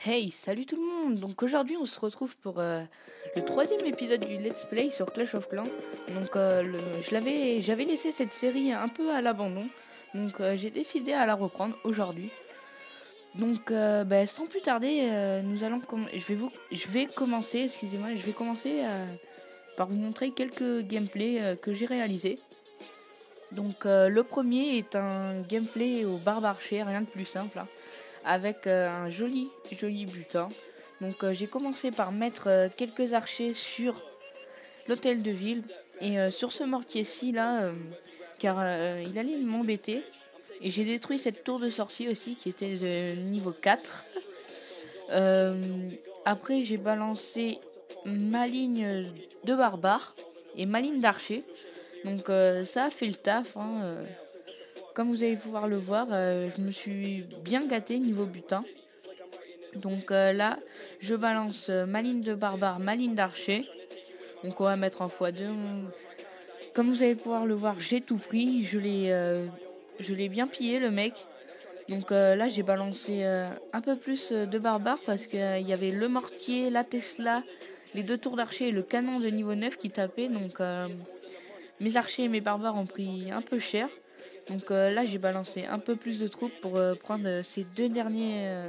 Hey, salut tout le monde! Donc aujourd'hui on se retrouve pour le troisième épisode du Let's Play sur Clash of Clans. Donc j'avais laissé cette série un peu à l'abandon. Donc j'ai décidé à la reprendre aujourd'hui. Donc sans plus tarder, je vais commencer, excusez-moi, par vous montrer quelques gameplays que j'ai réalisés. Donc le premier est un gameplay au barbarché, rien de plus simple, hein, avec un joli butin. Donc j'ai commencé par mettre quelques archers sur l'hôtel de ville et sur ce mortier-ci là, car il allait m'embêter. Et j'ai détruit cette tour de sorcier aussi qui était de niveau 4. Après j'ai balancé ma ligne de barbare et ma ligne d'archer. Donc ça a fait le taf, hein. Comme vous allez pouvoir le voir, je me suis bien gâté niveau butin. Donc là, je balance ma ligne de barbare, ma ligne d'archer. Donc on va mettre en x2. Comme vous allez pouvoir le voir, j'ai tout pris. Je l'ai bien pillé le mec. Donc là, j'ai balancé un peu plus de barbare parce qu'il y avait le mortier, la Tesla, les deux tours d'archer et le canon de niveau 9 qui tapaient. Donc mes archers et mes barbares ont pris un peu cher. Donc là, j'ai balancé un peu plus de troupes pour prendre ces deux derniers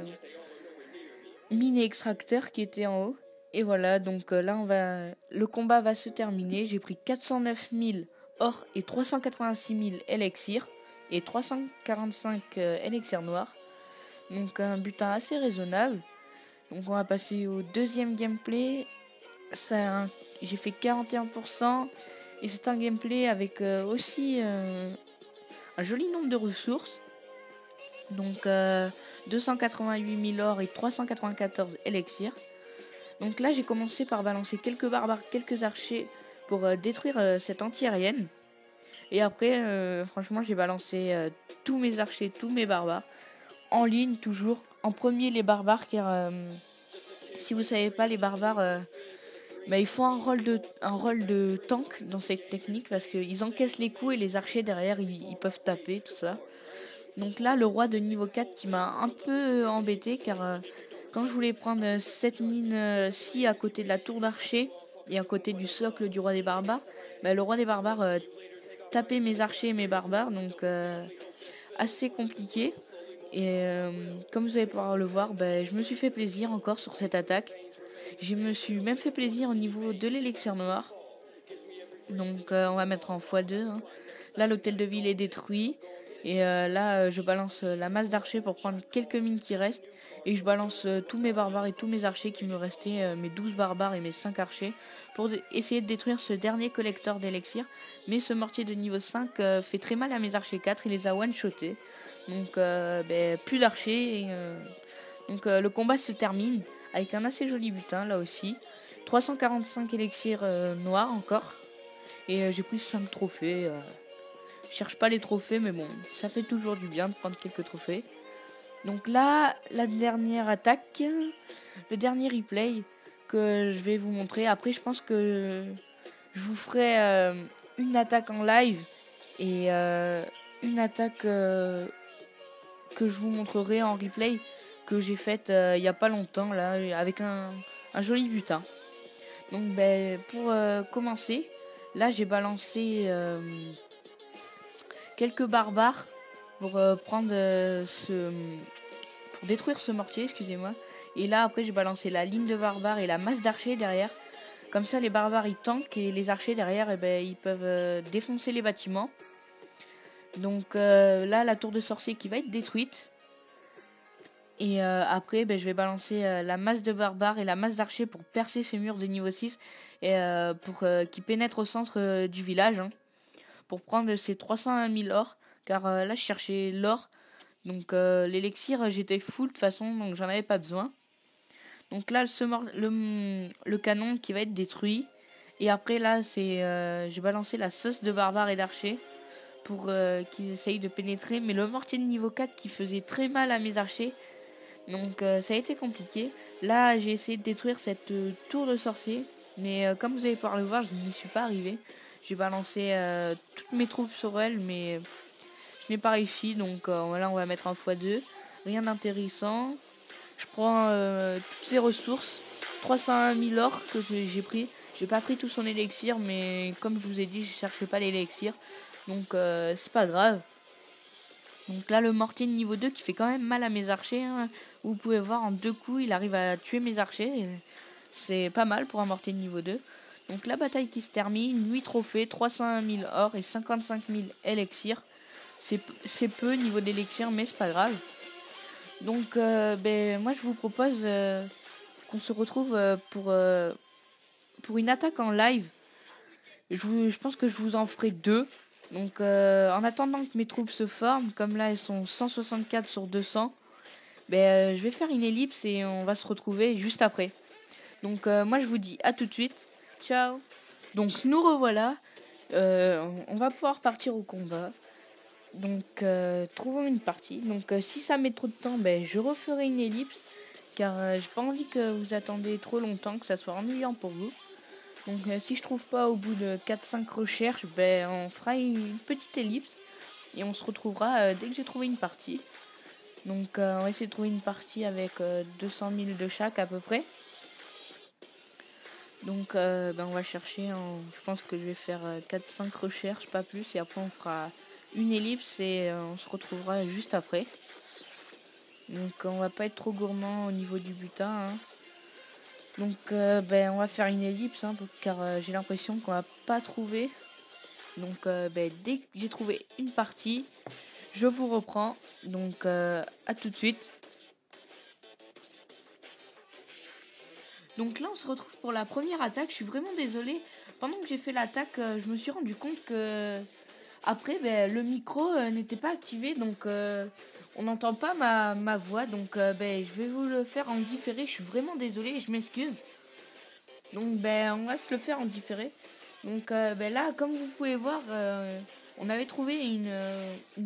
mini extracteurs qui étaient en haut. Et voilà, donc là, le combat va se terminer. J'ai pris 409 000 or et 386 000 élixirs et 345 élixirs noirs. Donc un butin assez raisonnable. Donc on va passer au deuxième gameplay. J'ai fait 41%. Et c'est un gameplay avec aussi un joli nombre de ressources. Donc 288 000 or et 394 élixirs. Donc là j'ai commencé par balancer quelques barbares, quelques archers pour détruire cette anti-aérienne. Et après franchement j'ai balancé tous mes archers, tous mes barbares. En ligne toujours. En premier les barbares car si vous savez pas les barbares ils font un rôle de tank dans cette technique parce qu'ils encaissent les coups et les archers derrière ils peuvent taper tout ça. Donc là, le roi de niveau 4 qui m'a un peu embêté car quand je voulais prendre cette mine-ci à côté de la tour d'archer et à côté du socle du roi des barbares, le roi des barbares tapait mes archers et mes barbares, donc assez compliqué. Et comme vous allez pouvoir le voir, je me suis fait plaisir encore sur cette attaque. Je me suis même fait plaisir au niveau de l'élixir noir. Donc on va mettre en x2. Hein. Là, l'hôtel de ville est détruit. Et là, je balance la masse d'archers pour prendre quelques mines qui restent. Et je balance tous mes barbares et tous mes archers qui me restaient, mes 12 barbares et mes 5 archers, pour essayer de détruire ce dernier collecteur d'élixir. Mais ce mortier de niveau 5 fait très mal à mes archers 4, il les a one-shotés. Donc plus d'archers. Donc le combat se termine avec un assez joli butin là aussi. 345 élixirs noirs encore. Et j'ai pris 5 trophées. Je cherche pas les trophées, mais bon, ça fait toujours du bien de prendre quelques trophées. Donc là, la dernière attaque, le dernier replay que je vais vous montrer. Après, je pense que je vous ferai une attaque en live et une attaque que je vous montrerai en replay que j'ai faite il y a pas longtemps là, avec un joli butin. Donc pour commencer, là j'ai balancé quelques barbares pour pour détruire ce mortier, excusez-moi. Et là après j'ai balancé la ligne de barbares et la masse d'archers derrière. Comme ça les barbares ils tankent et les archers derrière ils peuvent défoncer les bâtiments. Donc là la tour de sorcier qui va être détruite. Et après je vais balancer la masse de barbares et la masse d'archers pour percer ces murs de niveau 6 et pour qu'ils pénètrent au centre du village. Hein. Pour prendre ces 301 000 or, car là je cherchais l'or, donc l'élixir j'étais full de toute façon, donc j'en avais pas besoin. Donc là le canon qui va être détruit, et après là j'ai balancé la sauce de barbares et d'archers pour qu'ils essayent de pénétrer, mais le mortier de niveau 4 qui faisait très mal à mes archers, donc ça a été compliqué. Là j'ai essayé de détruire cette tour de sorcier, mais comme vous allez pouvoir le voir, je n'y suis pas arrivé. J'ai balancé toutes mes troupes sur elle, mais je n'ai pas réussi. Donc voilà, on va mettre en x2. Rien d'intéressant. Je prends toutes ses ressources. 301 000 or que j'ai pris. J'ai pas pris tout son élixir, mais comme je vous ai dit, je cherchais pas l'élixir. Donc c'est pas grave. Donc là, le mortier de niveau 2 qui fait quand même mal à mes archers. Hein. Vous pouvez voir, en 2 coups, il arrive à tuer mes archers. C'est pas mal pour un mortier de niveau 2. Donc la bataille qui se termine, 8 trophées, 301 000 or et 55 000 élixirs. C'est peu niveau d'élixir, mais c'est pas grave. Donc moi je vous propose qu'on se retrouve pour une attaque en live. Je pense que je vous en ferai 2. Donc en attendant que mes troupes se forment, comme là elles sont 164 sur 200, je vais faire une ellipse et on va se retrouver juste après. Donc moi je vous dis à tout de suite. Ciao. Donc nous revoilà. On va pouvoir partir au combat. Donc trouvons une partie. Donc si ça met trop de temps, je referai une ellipse. Car j'ai pas envie que vous attendez trop longtemps, que ça soit ennuyant pour vous. Donc si je trouve pas au bout de 4-5 recherches, on fera une petite ellipse. Et on se retrouvera dès que j'ai trouvé une partie. Donc on va essayer de trouver une partie avec 200 000 de chaque à peu près. Donc on va chercher, je pense que je vais faire 4-5 recherches, pas plus. Et après on fera une ellipse et on se retrouvera juste après. Donc on va pas être trop gourmand au niveau du butin. Hein. Donc on va faire une ellipse car j'ai l'impression qu'on va pas trouver. Donc dès que j'ai trouvé une partie, je vous reprends. Donc à tout de suite. Donc là on se retrouve pour la première attaque. Je suis vraiment désolée. Pendant que j'ai fait l'attaque, je me suis rendu compte que après le micro n'était pas activé. Donc on n'entend pas ma voix. Donc je vais vous le faire en différé. Je suis vraiment désolée, je m'excuse. Donc on va se le faire en différé. Donc là, comme vous pouvez voir, on avait trouvé une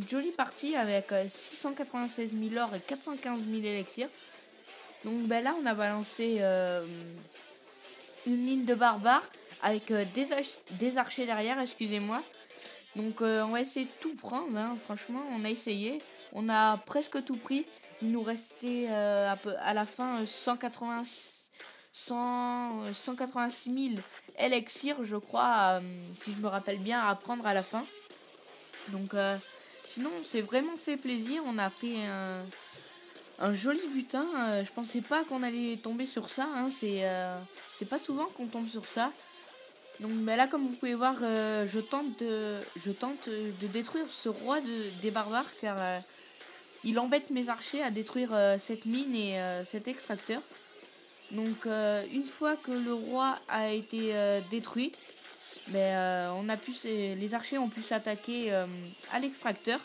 jolie partie avec 696 000 or et 415 000 élixirs. Donc là, on a balancé une ligne de barbares avec des archers derrière, excusez-moi. Donc on va essayer de tout prendre, hein. Franchement, on a essayé. On a presque tout pris. Il nous restait à la fin 186 000 élixirs, je crois, si je me rappelle bien, à prendre à la fin. Donc sinon, on s'est vraiment fait plaisir. On a pris un joli butin. Je pensais pas qu'on allait tomber sur ça. Hein. C'est pas souvent qu'on tombe sur ça. Donc là, comme vous pouvez voir, je tente de détruire ce roi des barbares car il embête mes archers à détruire cette mine et cet extracteur. Donc une fois que le roi a été détruit, les archers ont pu s'attaquer à l'extracteur.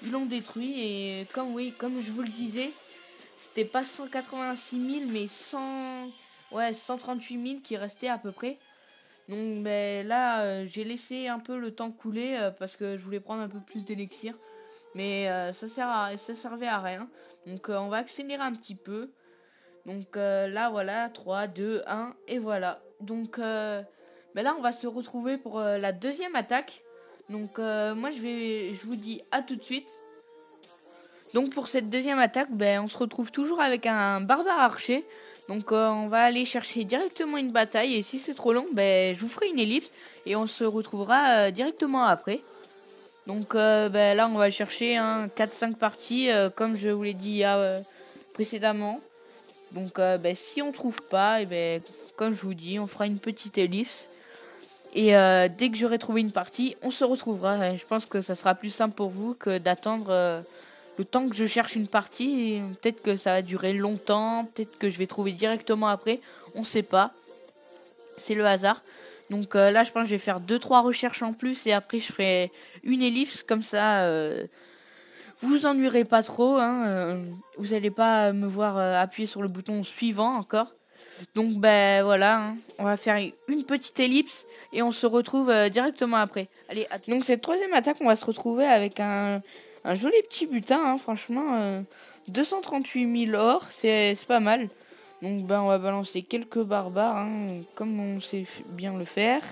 Ils l'ont détruit et comme je vous le disais, c'était pas 186 000 mais 138 000 qui restaient à peu près. Donc là, j'ai laissé un peu le temps couler parce que je voulais prendre un peu plus d'élixir. Mais ça servait à rien. Donc on va accélérer un petit peu. Donc là, voilà, 3, 2, 1, et voilà. Donc là, on va se retrouver pour la deuxième attaque. Donc moi, je vous dis à tout de suite. Donc pour cette deuxième attaque, on se retrouve toujours avec un barbare archer. Donc on va aller chercher directement une bataille. Et si c'est trop long, je vous ferai une ellipse. Et on se retrouvera directement après. Donc là, on va chercher 4-5 parties, comme je vous l'ai dit précédemment. Donc si on trouve pas, comme je vous dis, on fera une petite ellipse. Et dès que j'aurai trouvé une partie, on se retrouvera. Je pense que ça sera plus simple pour vous que d'attendre le temps que je cherche une partie. Et peut-être que ça va durer longtemps, peut-être que je vais trouver directement après. On sait pas. C'est le hasard. Donc là, je pense que je vais faire 2-3 recherches en plus et après je ferai une ellipse comme ça. Vous vous ennuierez pas trop, hein, vous allez pas me voir appuyer sur le bouton suivant encore. Donc voilà, hein, on va faire une petite ellipse et on se retrouve directement après. Allez, donc cette troisième attaque, on va se retrouver avec un joli petit butin, hein, franchement, 238 000 or, c'est pas mal. Donc on va balancer quelques barbares, hein, comme on sait bien le faire.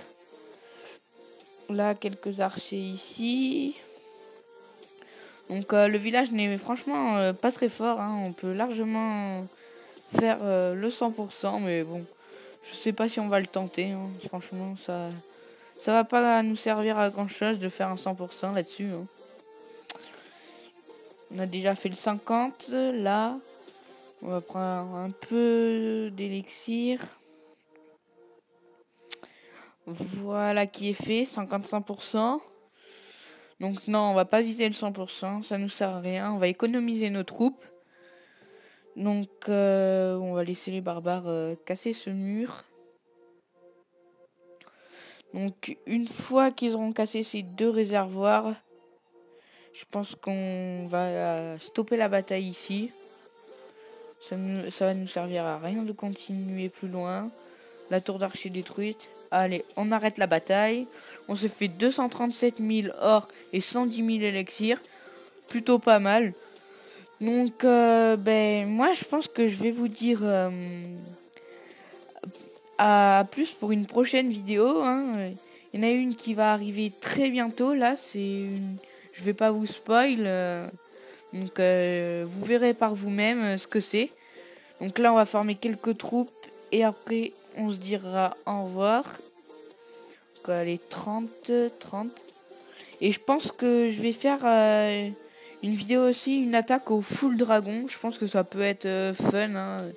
Là, quelques archers ici. Donc le village n'est franchement pas très fort, hein. On peut largement faire le 100%, mais bon, je sais pas si on va le tenter, hein. Franchement, ça va pas nous servir à grand chose de faire un 100% là-dessus, hein. On a déjà fait le 50, là, on va prendre un peu d'élixir. Voilà qui est fait, 55%. Donc non, on va pas viser le 100%, ça nous sert à rien, on va économiser nos troupes. Donc on va laisser les barbares casser ce mur. Donc une fois qu'ils auront cassé ces 2 réservoirs, je pense qu'on va stopper la bataille ici. Ça va nous servir à rien de continuer plus loin. La tour d'archer détruite. Allez, on arrête la bataille. On se fait 237 000 or et 110 000 élixirs. Plutôt pas mal. Donc, moi, je pense que je vais vous dire à plus pour une prochaine vidéo, hein. Il y en a une qui va arriver très bientôt. Là, je vais pas vous spoil. Donc, vous verrez par vous-même ce que c'est. Donc là, on va former quelques troupes. Et après, on se dira au revoir. Donc, allez, 30. Et je pense que je vais faire une vidéo aussi, une attaque au full dragon. Je pense que ça peut être fun, hein.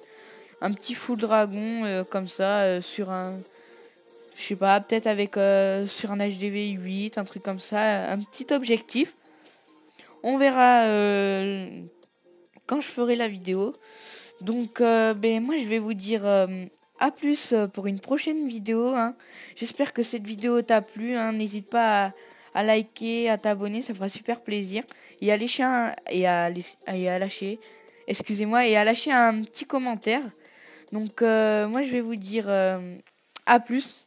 Un petit full dragon comme ça sur un... Je sais pas, peut-être avec sur un HDV 8, un truc comme ça. Un petit objectif. On verra quand je ferai la vidéo. Donc, moi, je vais vous dire à plus pour une prochaine vidéo, hein. J'espère que cette vidéo t'a plu, hein. N'hésite pas à liker, à t'abonner, ça fera super plaisir. Et à lâcher excusez-moi, et à lâcher un petit commentaire. Donc, moi, je vais vous dire à plus.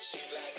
She's like